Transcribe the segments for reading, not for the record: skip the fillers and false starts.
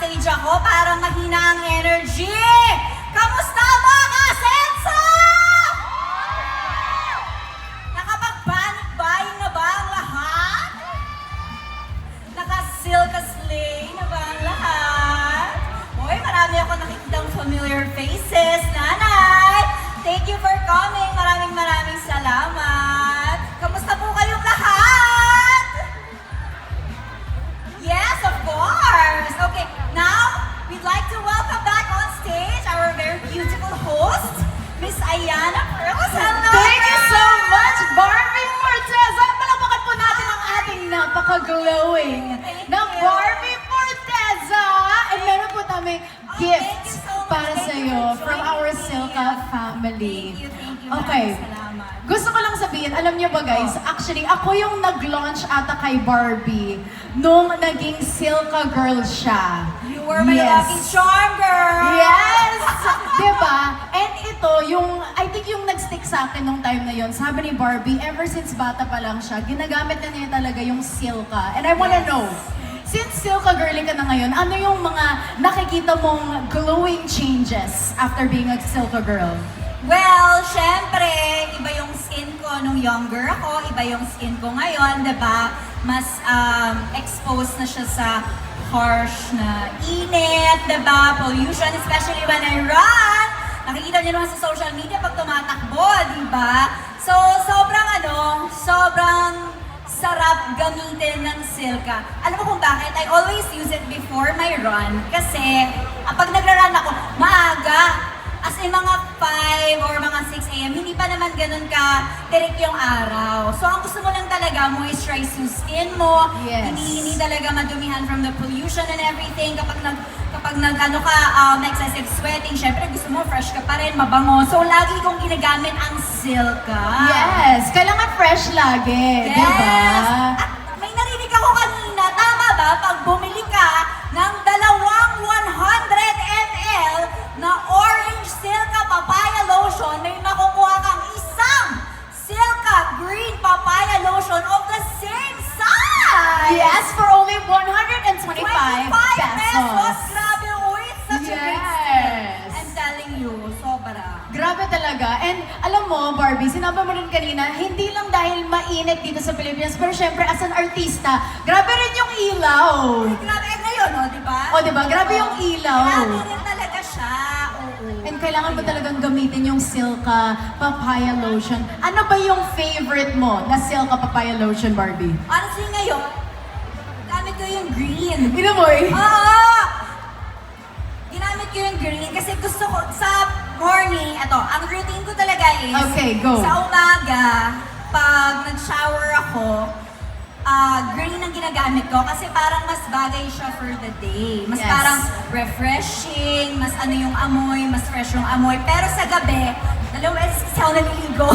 backstage ako, parang mahina ang energy. Kamusta mga kasensa? Nakapag-panic buying na ba ang lahat? Naka-silk slay na ba ang lahat? Uy, marami ako nakikitang familiar faces. Nanay, thank you for coming. Maraming salamat. Kamusta po kayong lahat? Yes, of course. Okay, now we'd like to welcome back on stage our very beautiful host, Miss Ayana Pearls. Hello! Thank you so much, Barbie Forteza! Palakpakan po natin ang ating napaka-glowing na Barbie Forteza! And meron po kami gifts para sa iyo from our Silka family. Thank you. Okay. Salamat. Gusto ko lang sabihin, alam niyo ba guys, actually ako yung nag-launch ata kay Barbie nung naging Silka girl siya. You were my lucky charm, girl! Yes! Diba? And ito, I think yung nag-stick sa akin nung time na yon, sabi ni Barbie, ever since bata pa lang siya, ginagamit na niya talaga yung Silka. And I wanna know, since Silka girly ka na ngayon, ano yung mga nakikita mong glowing changes after being a Silka girl? Well, syempre, iba yung skin ko nung younger ako, iba yung skin ko ngayon, diba? Mas exposed na siya sa harsh na init, diba? Pollution, especially when I run. Nakikita niyo naman sa social media pag tumatakbo, diba? So, sobrang sarap gamitin ng Silka. Alam mo kung bakit? I always use it before my run kasi pag nagra-run ako, maaga. As in mga 5 or mga 6 a.m., hindi pa naman ganun ka tirik yung araw. So ang gusto mo lang talaga, moisturize yung skin mo. Yes. Hindi talaga madumihan from the pollution and everything. Kapag excessive sweating, syempre gusto mo fresh ka pa rin, mabango. So lagi kong ginagamit ang Silka. Yes! Kailangan fresh lagi, Yes! diba? At may narinig ako kanina, tama ba? Pag bumili ka ng dalawang 100 ml na orange Silka papaya lotion, may makukuha kang isang Silka green papaya lotion of the same size! Yes, for only 125 25 pesos. Grabe, uy, it's such a big Yes. step. I'm telling you, sobra. Grabe talaga. And alam mo, Barbie, sinabi mo rin kanina, hindi lang dahil mainit dito sa Pilipinas, pero syempre as an artista, grabe rin yung ilaw. Grabe, ngayon, di ba? O, diba? Grabe yung ilaw. Grabe rin talaga siya. Oo. And kailangan mo talagang gamitin yung Silka papaya lotion. Ano ba yung favorite mo na Silka papaya lotion, Barbie? Honestly, ngayon, gamit ko yung green. Inamoy? Oo! Ginamit ko yung green kasi gusto ko, sa morning, ang routine ko talaga is, Okay, go. sa umaga, pag nag-shower ako, green ang ginagamit ko kasi parang mas bagay siya for the day. Mas Yes. parang refreshing, mas ano yung amoy, mas fresh yung amoy. Pero sa gabi, dalawang beses kasi ako naliligo.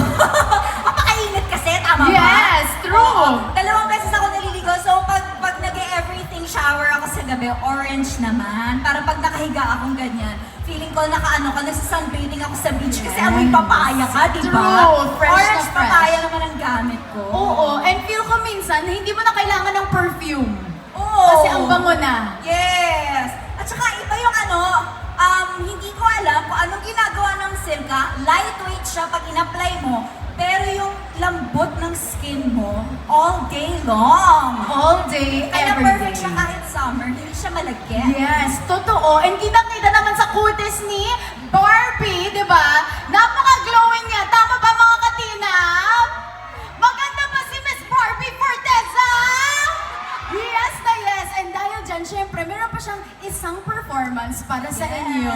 Napakainit kasi, tama ba? Yes, true. Oo, dalawang beses ako naliligo. So pag nag-everything shower ako sa gabi, orange naman. Para pag nakahiga akong ganyan, feeling ko nagsa-sunbathing ako sa beach kasi Yes. amoy papaya ka, di ba? True, fresh na Orange fresh. papaya naman ang gamit ko. Oo, and feel ko minsan, hindi mo na kailangan ng perfume. Oo. Kasi ang bango na. Yes! At saka iba yung hindi ko alam kung anong ginagawa ng Silka. Lightweight siya pag in-apply mo, pero yung lambot ng skin mo, all day long. All day, Kaya every perfect day. siya kahit summer, hindi siya malagkit. Yes, totoo. And kitang-kita naman sa kutis ni Barbie, di ba? Napaka-glowing niya. Tama ba mga katinap? Maganda ba si Miss Barbie Forteza? Yes na yes. And dahil dyan, syempre, meron pa siyang isang performance para sa Yes. inyo.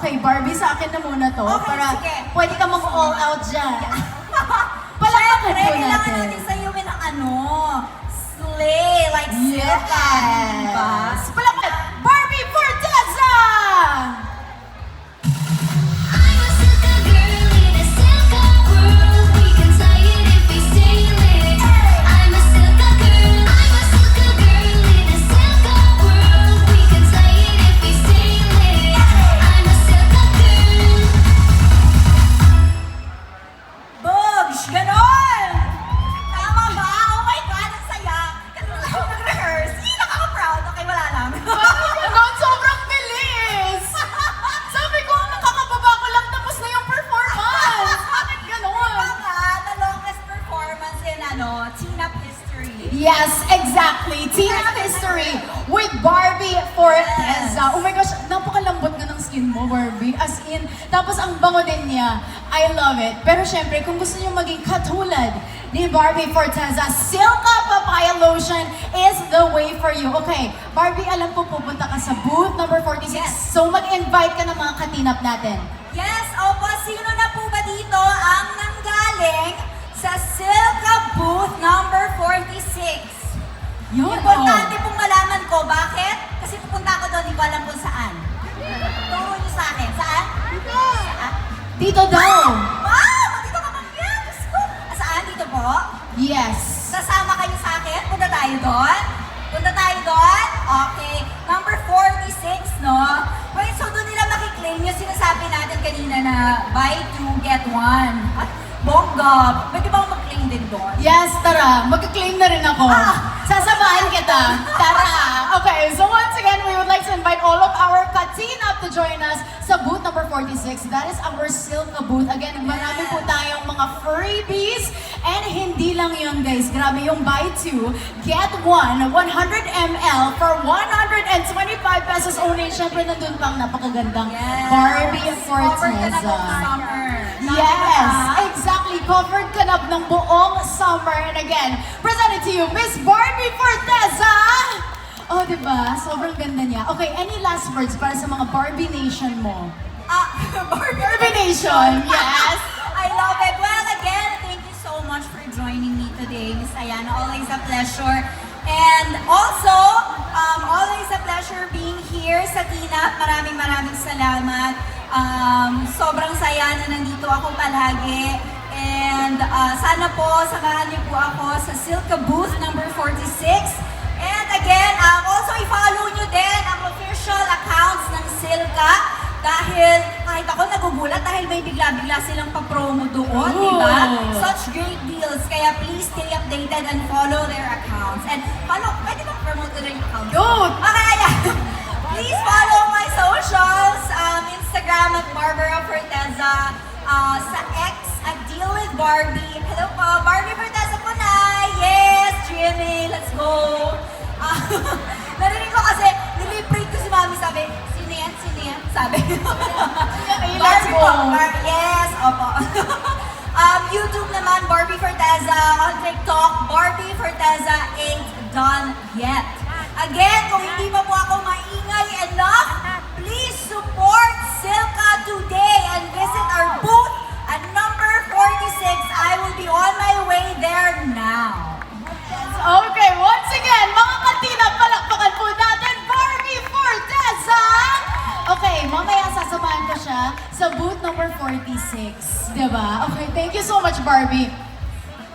Okay, Barbie, sa akin na muna to. Okay, para sige. pwede ka mag-all out dyan. Palakpakan Siyempre, po kailangan natin. natin sayuin ang slay, like Silka, diba? Yes! Palakpakan! Barbie Forteza! I'm a Silka girl in a Silka world. We can tie it if we sail it. I'm a Silka girl. I'm a Silka girl in a Silka world. We can tie it if we sail it. I'm a Silka girl. Bogs! Ganon! Tama ba? Oh my God, ang saya! Kasi wala akong nag-rehearse. Hindi nakaka-proud. Okay, wala lang. Tina history with Barbie Forteza. Oh my gosh, napakalambot nga ng skin mo, Barbie. As in, tapos ang bango din niya. I love it. Pero syempre, kung gusto niyo maging katulad ni Barbie Forteza, Silka Papaya Lotion is the way for you. Okay, Barbie, alam ko pupunta ka sa booth number 46. Yes. So mag-invite ka ng mga katinap natin. Yes, opo, sino na po ba dito ang nanggaling sa Silka booth number 46? Yun, Importante pong malaman ko, bakit? Kasi pupunta ako doon, hindi ko alam kung saan. Turo niyo sa akin, saan? Saan? Dito daw. Wow! Dito ka man yan! Diyos ko! Saan? Dito po? Yes. Sasama kayo sa akin? Punta tayo doon? Punta tayo doon? Okay. Number 46, no? Wait, so doon nila makiklaim yung sinasabi natin kanina na buy two, get one. At bongga. Pwede ba akong mag-claim din doon? Yes, tara. Mag-claim na rin ako. Sasamahan kita. Tara. Okay, so once again, we would like to invite all of our katinap to join us sa booth number 46. That is our Silka booth. Again, marami po tayong mga freebies. And hindi lang yun, guys. Grabe yung buy two, get one, 100 ml for 125 pesos only. Siyempre, nandun pang napakagandang Barbie Covered ka na Forteza. ng summer. Yes, exactly. Covered ka na ng buong summer. And again, presented to you, Miss Barbie Forteza! Oh, diba? Sobrang ganda niya. Okay, any last words para sa mga Barbie Nation mo? Barbie Nation, yes! I love it. Well, again, thank you so much for joining me today, Miss Ayana. Always a pleasure. And also, always a pleasure being here sa Tina. Maraming salamat. Sobrang saya na nandito ako palagi. And sana po, samahan niyo po ako sa Silka booth number 46. And again, also i-follow nyo din ang official accounts ng Silka. Dahil kahit ako nagugulat dahil may bigla-bigla silang pa-promo doon, di ba? Such great deals. Kaya please stay updated and follow their accounts. And pwede bang promote ko rin yung account? Good! Okay, ayan. Please follow my socials. Instagram at Barbara Forteza. Sa X at Deal with Barbie. Hello po, Barbie Forteza po na. Yes, GMA, let's go. Narinig ko kasi, niliprate ko si Mami, sabi, sino yan? Sabi. Let's go. Yes, opo. YouTube naman, Barbie Forteza. On TikTok, Barbie Forteza ain't done yet. Again, kung hindi pa po ako maingay enough, please support Silka today and visit our booth at number 46. I will be on my way there now. Okay, once again, mga katinap, palakpakan po natin, Barbie Forteza! Okay, mamaya sasamahan ko siya sa booth number 46. Diba? Okay, thank you so much, Barbie.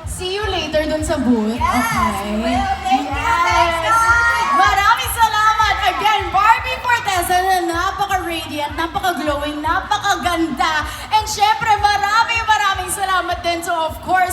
See you later dun sa booth. Yes, Okay. we will. Thank you. Thanks, guys. Maraming salamat. Again, Barbie Forteza na napaka-radiant, napaka-glowing, napakaganda. And syempre, maraming salamat din to, of course,